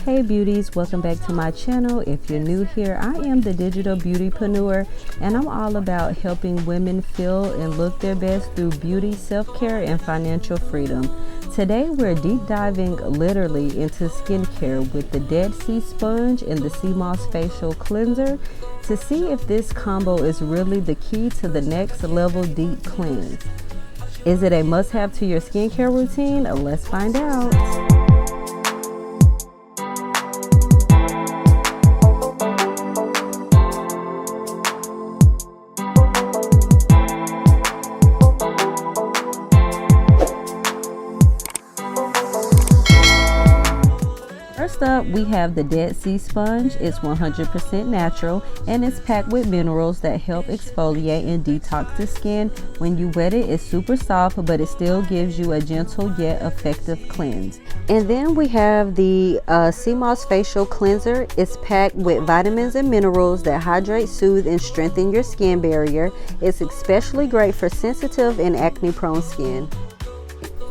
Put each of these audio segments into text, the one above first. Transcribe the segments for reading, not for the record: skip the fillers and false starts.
Hey beauties, welcome back to my channel. If you're new here, I am the digital beautypreneur, and I'm all about helping women feel and look their best through beauty, self-care, and financial freedom. Today we're deep diving literally into skincare with the Dead Sea Sponge and the Sea Moss Facial Cleanser to see if this combo is really the key to the next level deep cleanse. Is it a must-have to your skincare routine? Let's find out. First up, we have the Dead Sea Sponge. It's 100% natural and it's packed with minerals that help exfoliate and detox the skin. When you wet it, it's super soft, but it still gives you a gentle yet effective cleanse. And then we have the Sea Moss Facial Cleanser. It's packed with vitamins and minerals that hydrate, soothe, and strengthen your skin barrier. It's especially great for sensitive and acne-prone skin.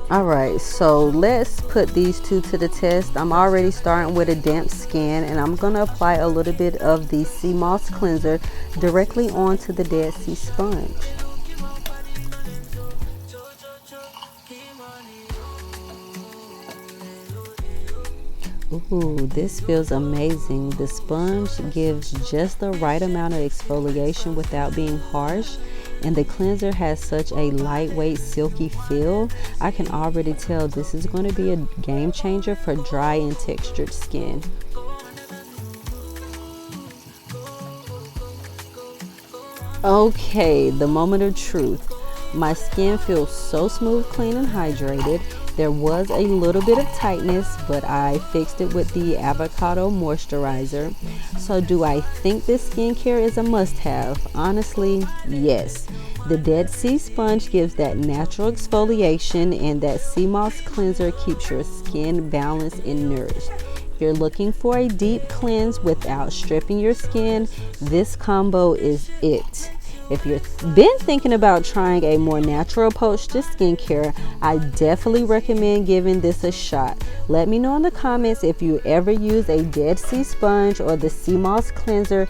Alright, so let's put these two to the test. I'm already starting with a damp skin, and I'm going to apply a little bit of the Sea Moss Cleanser directly onto the Dead Sea Sponge. Ooh, this feels amazing. The sponge gives just the right amount of exfoliation without being harsh, and the cleanser has such a lightweight, silky feel. I can already tell this is going to be a game changer for dry and textured skin. Okay, the moment of truth. My skin feels so smooth, clean, and hydrated. There was a little bit of tightness, but I fixed it with the avocado moisturizer. So do I think this skincare is a must-have? Honestly, yes. The Dead Sea Sponge gives that natural exfoliation, and that Sea Moss Cleanser keeps your skin balanced and nourished. If you're looking for a deep cleanse without stripping your skin, this combo is it. If you've been thinking about trying a more natural approach to skincare, I definitely recommend giving this a shot. Let me know in the comments if you ever use a Dead Sea Sponge or the Sea Moss Cleanser